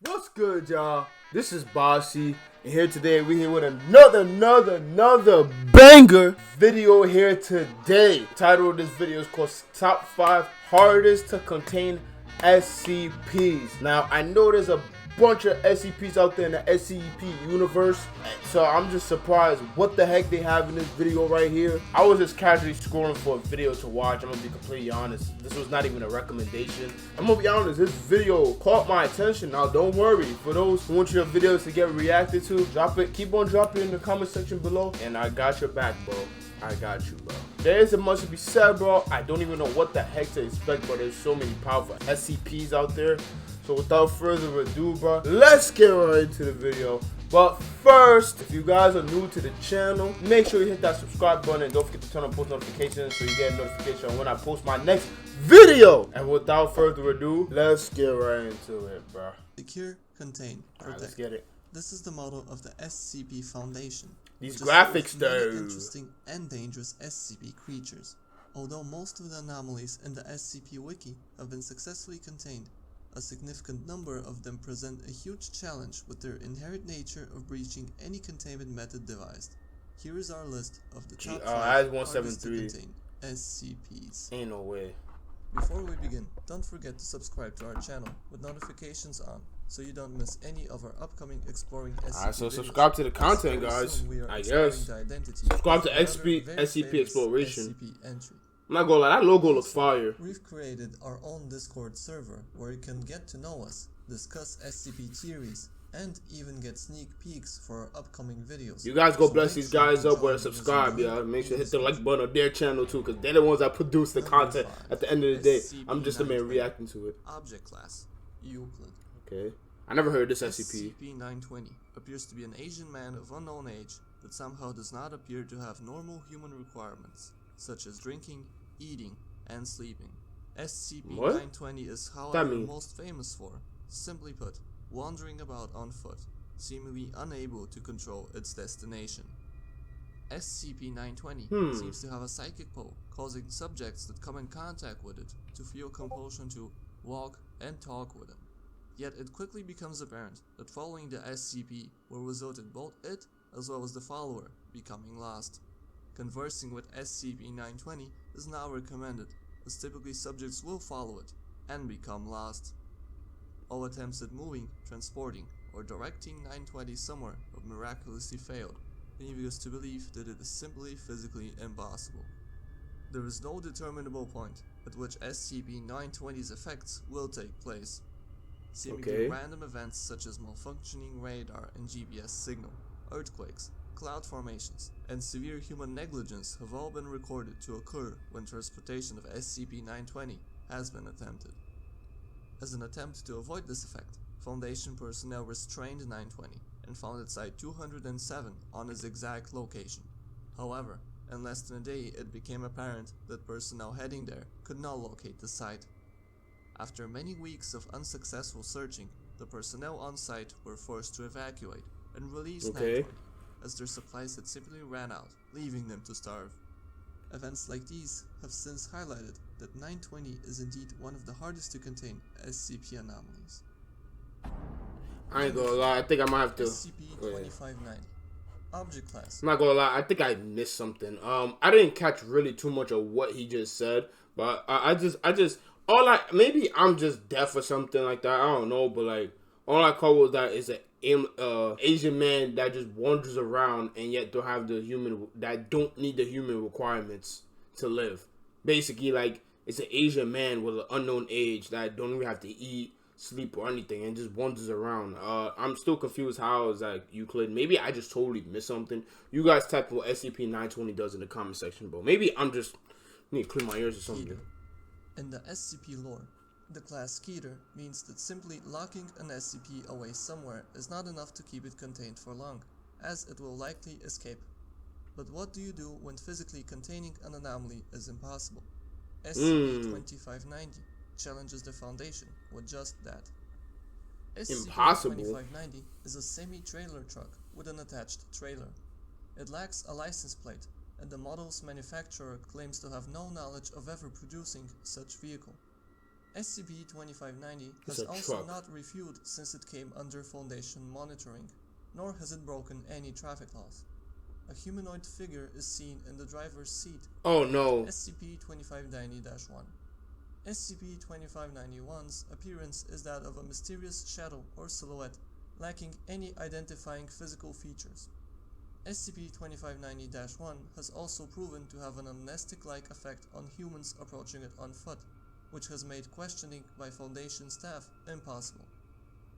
What's good, y'all? This is Bossy, and here today we here with another banger video here today. The title of this video is called Top 5 Hardest to Contain SCPs. Now, I know there's a bunch of SCPs out there in the SCP universe, so I'm just surprised what the heck they have in this video right here. I was just casually scrolling for a video to watch. I'm gonna be completely honest, this was not even a recommendation. I'm gonna be honest, this video caught my attention. Now don't worry, for those who want your videos to get reacted to, keep on dropping in the comment section below, and I got your back, bro. I got you, bro. There isn't much to be said, bro. I don't even know what the heck to expect, but there's so many powerful SCPs out there. So without further ado, bro, let's get right into the video. But first, if you guys are new to the channel, make sure you hit that subscribe button and don't forget to turn on post notifications so you get a notification when I post my next video. And without further ado, let's get right into it, bro. Secure, contain, protect. Alright, let's get it. This is the motto of the SCP Foundation. These graphics, though. Interesting and dangerous SCP creatures. Although most of the anomalies in the SCP Wiki have been successfully contained, a significant number of them present a huge challenge with their inherent nature of breaching any containment method devised. Here is our list of the top 5 hardest to contain SCPs. Ain't no way. Before we begin, don't forget to subscribe to our channel with notifications on, so you don't miss any of our upcoming exploring SCP Alright, so videos. subscribe to the content, guys. I guess. Subscribe to SCP Exploration. SCP entry. I'm not gonna lie, that logo looks fire. We've created our own Discord server where you can get to know us, discuss SCP theories, and even get sneak peeks for our upcoming videos. You guys go bless these guys up with a subscribe, y'all. Make sure to hit the like button on their channel too, because they're the ones that produce the content at the end of the day. I'm just the man reacting to it. Object class, Euclid. Okay. I never heard this SCP. SCP-920 appears to be an Asian man of unknown age that somehow does not appear to have normal human requirements, such as drinking, eating, and sleeping. SCP-920 is however most famous for, simply put, wandering about on foot, seemingly unable to control its destination. SCP-920 seems to have a psychic pull, causing subjects that come in contact with it to feel compulsion to walk and talk with him. Yet it quickly becomes apparent that following the SCP will result in both it as well as the follower becoming lost. Conversing with SCP-920 is now recommended, as typically subjects will follow it and become lost. All attempts at moving, transporting, or directing 920 somewhere have miraculously failed, leaving us to believe that it is simply physically impossible. There is no determinable point at which SCP-920's effects will take place. Seemingly random events such as malfunctioning radar and GPS signal, earthquakes, cloud formations, and severe human negligence have all been recorded to occur when transportation of SCP-920 has been attempted. As an attempt to avoid this effect, Foundation personnel restrained 920 and found it Site 207 on its exact location. However, in less than a day it became apparent that personnel heading there could not locate the site. After many weeks of unsuccessful searching, the personnel on site were forced to evacuate and release 920, as their supplies had simply ran out, leaving them to starve. Events like these have since highlighted that 920 is indeed one of the hardest to contain SCP anomalies. I ain't gonna lie, I think I might have to. SCP-2590. Object class. I'm not gonna lie, I think I missed something. I didn't catch really too much of what he just said, but maybe I'm just deaf or something like that. I don't know, but like all I caught was that it's an Asian man that just wanders around and yet don't need the human requirements to live. Basically, like it's an Asian man with an unknown age that don't even have to eat, sleep, or anything, and just wanders around. I'm still confused how is that Euclid. Maybe I just totally missed something. You guys type what SCP-920 does in the comment section below. Maybe I'm just need to clean my ears or something. In the SCP lore, the class Skeeter means that simply locking an SCP away somewhere is not enough to keep it contained for long, as it will likely escape. But what do you do when physically containing an anomaly is impossible? SCP-2590 challenges the Foundation with just that. SCP-2590 is a semi-trailer truck with an attached trailer. It lacks a license plate, and the model's manufacturer claims to have no knowledge of ever producing such vehicle. SCP-2590 It's has a also truck. not refueled since it came under Foundation monitoring, nor has it broken any traffic laws. A humanoid figure is seen in the driver's seat. Oh no. SCP-2590-1. SCP-2591's appearance is that of a mysterious shadow or silhouette, lacking any identifying physical features. SCP-2590-1 has also proven to have an amnestic-like effect on humans approaching it on foot, which has made questioning by Foundation staff impossible.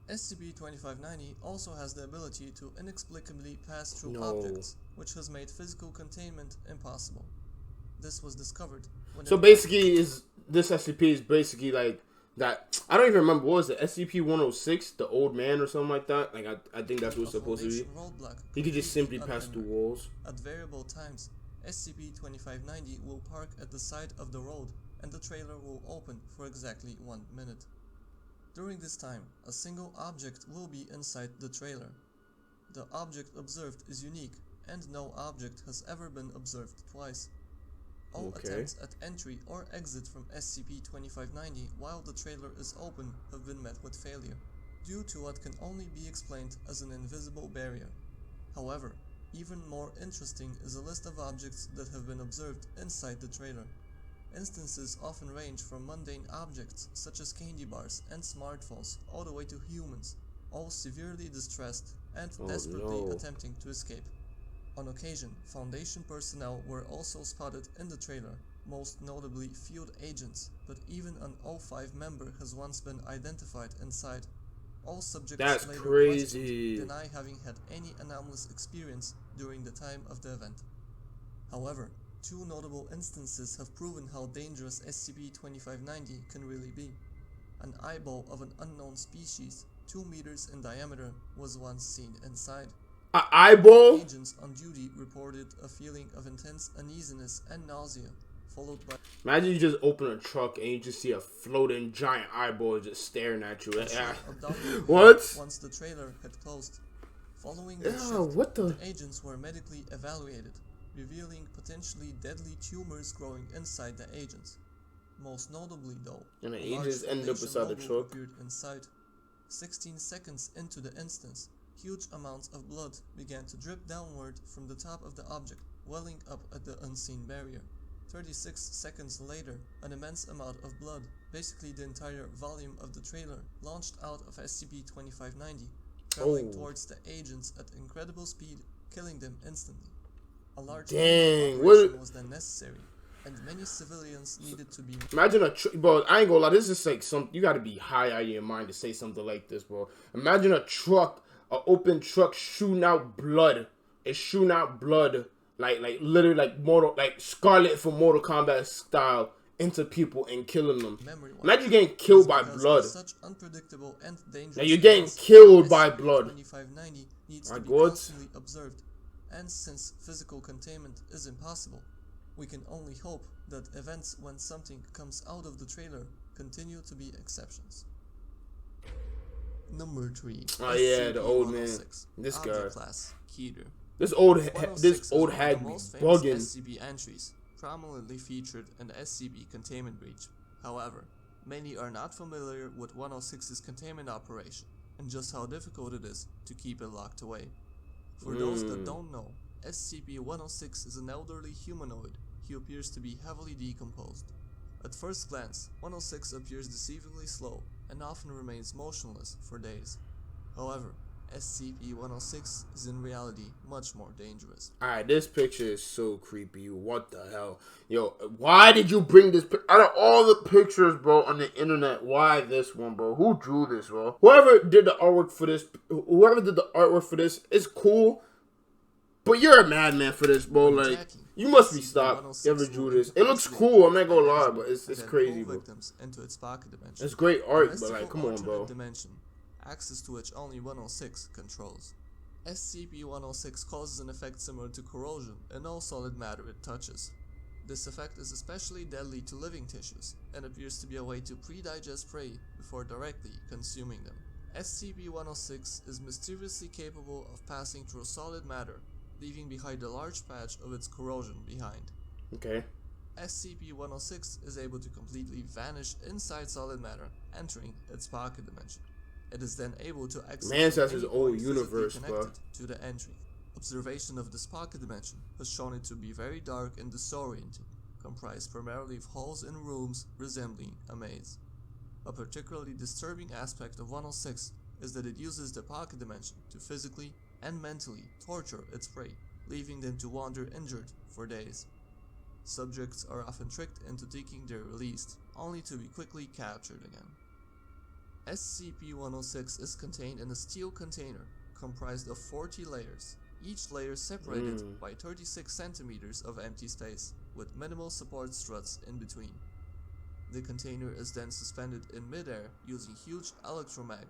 SCP-2590 also has the ability to inexplicably pass through objects, which has made physical containment impossible. This was discovered when So basically, this SCP is basically like that. I don't even remember, what was it, SCP-106, the old man or something like that. Like I think that's what it's supposed to be. He could just simply pass through walls. At variable times, SCP-2590 will park at the side of the road, and the trailer will open for exactly 1 minute. During this time, a single object will be inside the trailer. The object observed is unique, and no object has ever been observed twice. All attempts at entry or exit from SCP-2590 while the trailer is open have been met with failure, due to what can only be explained as an invisible barrier. However, even more interesting is a list of objects that have been observed inside the trailer. Instances often range from mundane objects such as candy bars and smartphones all the way to humans, all severely distressed and desperately attempting to escape. On occasion, Foundation personnel were also spotted in the trailer, most notably field agents, but even an O5 member has once been identified inside. All subjects later questioned deny having had any anomalous experience during the time of the event. However, two notable instances have proven how dangerous SCP-2590 can really be. An eyeball of an unknown species, 2 meters in diameter, was once seen inside. An eyeball? Agents on duty reported a feeling of intense uneasiness and nausea, followed by... Imagine you just open a truck and you just see a floating giant eyeball just staring at you. What? Once the trailer had closed. Following the shift, the agents were medically evaluated, revealing potentially deadly tumors growing inside the agents. Most notably though, and the agents ended up beside the truck. Appeared inside. 16 seconds into the instance, huge amounts of blood began to drip downward from the top of the object, welling up at the unseen barrier. 36 seconds later, an immense amount of blood, basically the entire volume of the trailer, launched out of SCP-2590, traveling towards the agents at incredible speed, killing them instantly. A large operation was then necessary, and many civilians needed to be... Imagine bro, I ain't gonna lie, this is like you gotta be high out of your mind to say something like this, bro. Imagine a truck, an open truck shooting out blood. It's shooting out blood, like literally like Scarlet from Mortal Kombat style, into people and killing them. Imagine getting killed by blood. Such unpredictable and dangerous. Now you're getting killed by blood. 2590 needs to be constantly observed, and since physical containment is impossible, we can only hope that events when something comes out of the trailer continue to be exceptions. Number 3. Oh yeah, the old man. This guy. Class, Keter. This old hag be bugging. SCP entries prominently featured an SCP containment breach. However, many are not familiar with 106's containment operation and just how difficult it is to keep it locked away. For those that don't know, SCP-106 is an elderly humanoid who appears to be heavily decomposed. At first glance, 106 appears deceivingly slow and often remains motionless for days. However, SCP-106 is in reality much more dangerous. Alright, this picture is so creepy. What the hell? Yo, why did you bring this out of all the pictures, bro, on the internet? Why this one, bro? Who drew this, bro? Whoever did the artwork for this, is cool. But you're a madman for this, bro. Like, you must be stopped. Whoever drew this. It looks cool, I'm not gonna lie, but it's crazy, bro. It's great art, but like, come on, bro. Access to which only 106 controls. SCP-106 causes an effect similar to corrosion in all solid matter it touches. This effect is especially deadly to living tissues, and appears to be a way to pre-digest prey before directly consuming them. SCP-106 is mysteriously capable of passing through solid matter, leaving behind a large patch of its corrosion behind. Okay. SCP-106 is able to completely vanish inside solid matter, entering its pocket dimension. It is then able to exit Man's from has his any own point physically universe, bro. connected to the entry. Observation of this pocket dimension has shown it to be very dark and disorienting, comprised primarily of halls and rooms resembling a maze. A particularly disturbing aspect of 106 is that it uses the pocket dimension to physically and mentally torture its prey, leaving them to wander injured for days. Subjects are often tricked into thinking they're released, only to be quickly captured again. SCP-106 is contained in a steel container comprised of 40 layers, each layer separated by 36 centimeters of empty space, with minimal support struts in between. The container is then suspended in midair using huge electromagnet.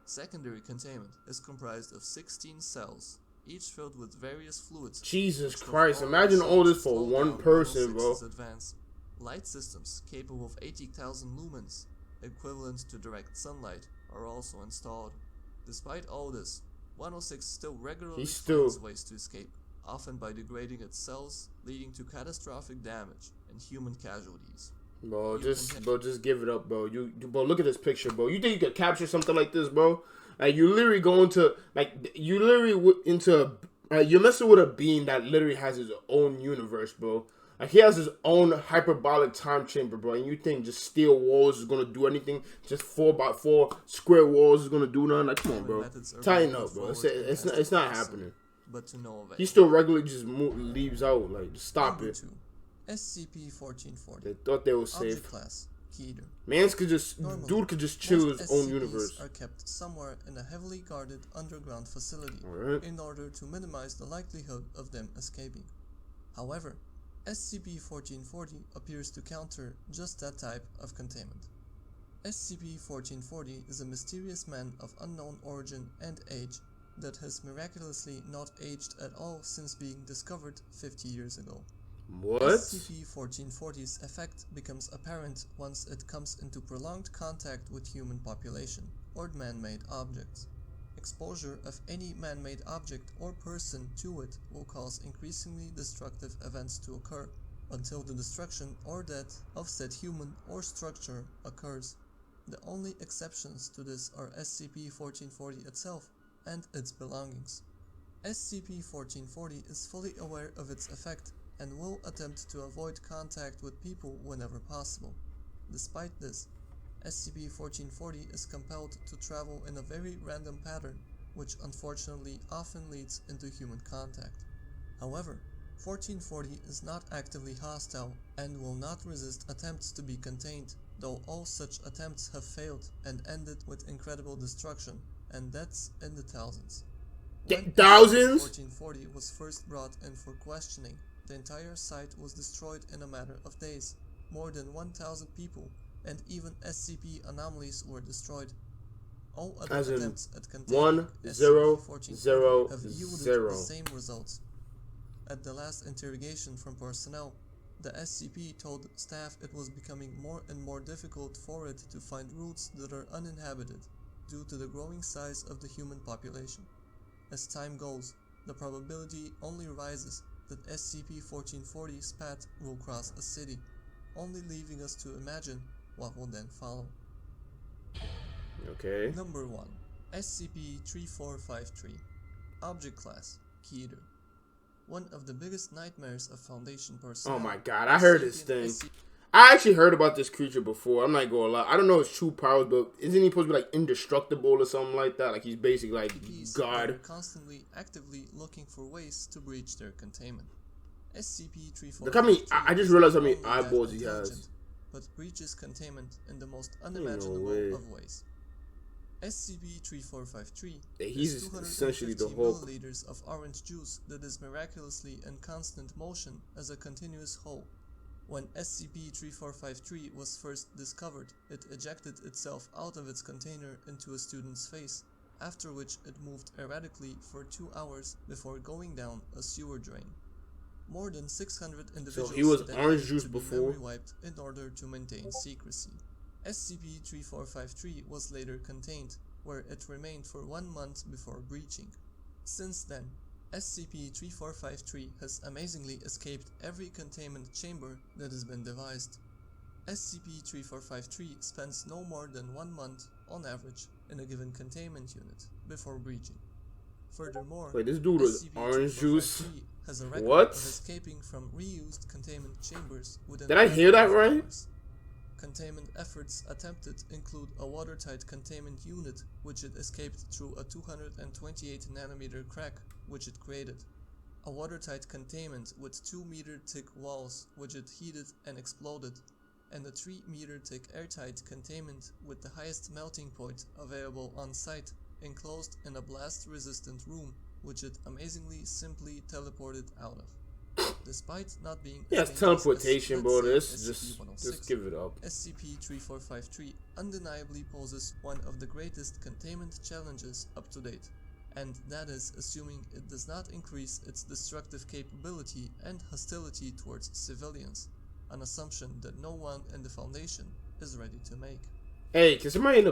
Secondary containment is comprised of 16 cells, each filled with various fluids. Jesus Christ, imagine all this for one person, bro. Advanced light systems capable of 80,000 lumens, equivalent to direct sunlight, are also installed. Despite all this, 106 still regularly finds ways to escape, often by degrading its cells, leading to catastrophic damage and human casualties. Bro, just give it up, bro. Bro, look at this picture, bro. You think you could capture something like this, bro? Like, you literally go into, you're messing with a being that literally has his own universe, bro. Like, he has his own hyperbolic time chamber, bro. And you think just steel walls is gonna do anything? Just 4x4 square walls is gonna do nothing? Like, come on, bro. Tighten up, bro. It's not happening. But to no avail. He still regularly just leaves out. Like, just stop it. SCP-1440. They thought they were safe. Object class, Keter. Dude could just chill his own SCPs universe. are kept somewhere in a heavily guarded underground facility in order to minimize the likelihood of them escaping. However, SCP-1440 appears to counter just that type of containment. SCP-1440 is a mysterious man of unknown origin and age that has miraculously not aged at all since being discovered 50 years ago. What? SCP-1440's effect becomes apparent once it comes into prolonged contact with human population or man-made objects. Exposure of any man-made object or person to it will cause increasingly destructive events to occur until the destruction or death of said human or structure occurs. The only exceptions to this are SCP-1440 itself and its belongings. SCP-1440 is fully aware of its effect and will attempt to avoid contact with people whenever possible. Despite this, SCP-1440 is compelled to travel in a very random pattern, which unfortunately often leads into human contact. However, 1440 is not actively hostile and will not resist attempts to be contained, though all such attempts have failed and ended with incredible destruction and deaths in the thousands. When Thousands? 1440 was first brought in for questioning, the entire site was destroyed in a matter of days. More than 1,000 people and even SCP anomalies were destroyed. All other attempts at containing SCP-1440 have yielded the same results. At the last interrogation from personnel, the SCP told staff it was becoming more and more difficult for it to find routes that are uninhabited due to the growing size of the human population. As time goes, the probability only rises that SCP-1440's path will cross a city, only leaving us to imagine what will then follow. Okay. Number 1. SCP-3453. Object Class, Keter. One of the biggest nightmares of Foundation personnel. Oh my god, I heard this thing. I actually heard about this creature before. I'm not gonna lie. I don't know his true powers, but isn't he supposed to be like indestructible or something like that? Like he's basically like God. Are constantly actively looking for ways to breach their containment. SCP-3453. Look how many. I just realized how many eyeballs he has. But breaches containment in the most unimaginable of ways. SCP-3453 he's is essentially the 250 Hulk. milliliters of orange juice that is miraculously in constant motion as a continuous whole. When SCP-3453 was first discovered, it ejected itself out of its container into a student's face, after which it moved erratically for 2 hours before going down a sewer drain. More than 600 individuals So he was orange juice before? memory wiped in order to maintain secrecy. SCP-3453 was later contained, where it remained for 1 month before breaching. Since then, SCP-3453 has amazingly escaped every containment chamber that has been devised. SCP-3453 spends no more than 1 month, on average, in a given containment unit before breaching. Furthermore, wait, this dude was orange juice. SCP-3453 has a record What? of escaping from reused containment chambers within Did I hear that right? hours. Containment efforts attempted include a watertight containment unit, which it escaped through a 228 nanometer crack, which it created. A watertight containment with 2 meter thick walls, which it heated and exploded. And a 3 meter thick airtight containment with the highest melting point available on site, enclosed in a blast resistant room, which it amazingly simply teleported out of. Despite not being Yes, teleportation, bro. This just give it up. SCP-3453 undeniably poses one of the greatest containment challenges up to date, and that is assuming it does not increase its destructive capability and hostility towards civilians, an assumption that no one in the Foundation is ready to make. Hey, can somebody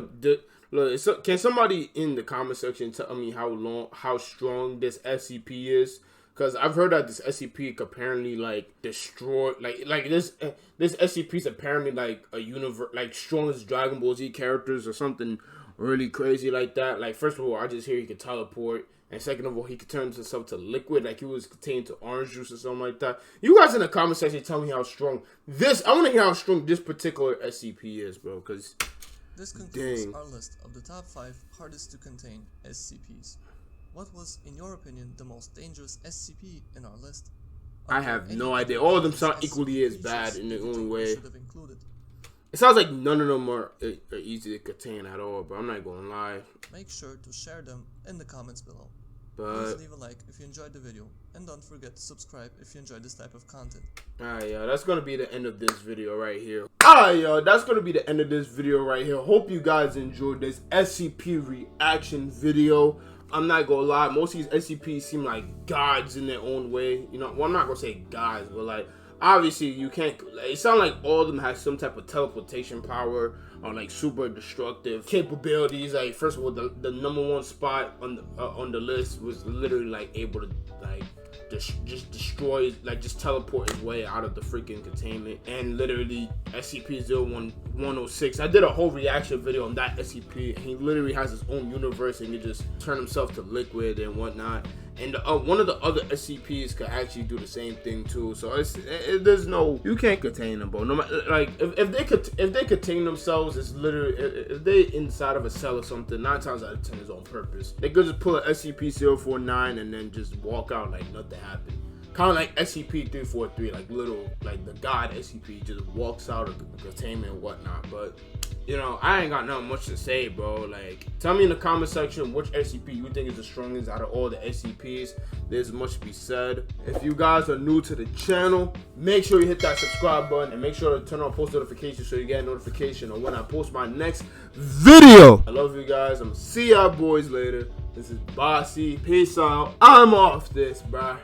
can somebody in the comment section tell me how strong this SCP is? Because I've heard that this SCP could apparently like destroy this SCP is apparently like a universe like strong as Dragon Ball Z characters or something really crazy like that. Like, first of all, I just hear he could teleport, and second of all, he could turn himself to liquid, like he was contained to orange juice or something like that. You guys in the comment section tell me how strong this. I want to hear how strong this particular SCP is, bro. Because this concludes our list of the top 5 hardest to contain SCPs. What was, in your opinion, the most dangerous SCP in our list? I have no idea. All of them sound equally as bad in their own way. It sounds like none of them are easy to contain at all, but I'm not gonna lie. Make sure to share them in the comments below. But please leave a like if you enjoyed the video, and don't forget to subscribe if you enjoyed this type of content. Alright, y'all, that's gonna be the end of this video right here. Alright, y'all, that's gonna be the end of this video right here. Hope you guys enjoyed this SCP reaction video. I'm not gonna lie, most of these SCPs seem like gods in their own way. You know, well, I'm not gonna say gods, but like, obviously you can't, it sounds like all of them have some type of teleportation power or like super destructive capabilities. Like, first of all, the #1 spot on the list was literally like able to like just destroy, like just teleport his way out of the freaking containment. And literally SCP-01106, I did a whole reaction video on that SCP, and he literally has his own universe and he just turn himself to liquid and whatnot. And one of the other SCPs could actually do the same thing too. So there's no, you can't contain them, bro. No matter, like if they contain themselves, it's literally, if they inside of a cell or something, 9 times out of 10 is on purpose. They could just pull an SCP-049 and then just walk out like nothing happened. Kind of like SCP-343, like the god SCP just walks out of the containment and whatnot. But you know, I ain't got nothing much to say, bro. Like, tell me in the comment section which SCP you think is the strongest out of all the SCPs. There's much to be said. If you guys are new to the channel, make sure you hit that subscribe button and make sure to turn on post notifications so you get a notification on when I post my next video. I love you guys. I'm gonna see y'all boys later. This is Bossy. Peace out. I'm off this, bro.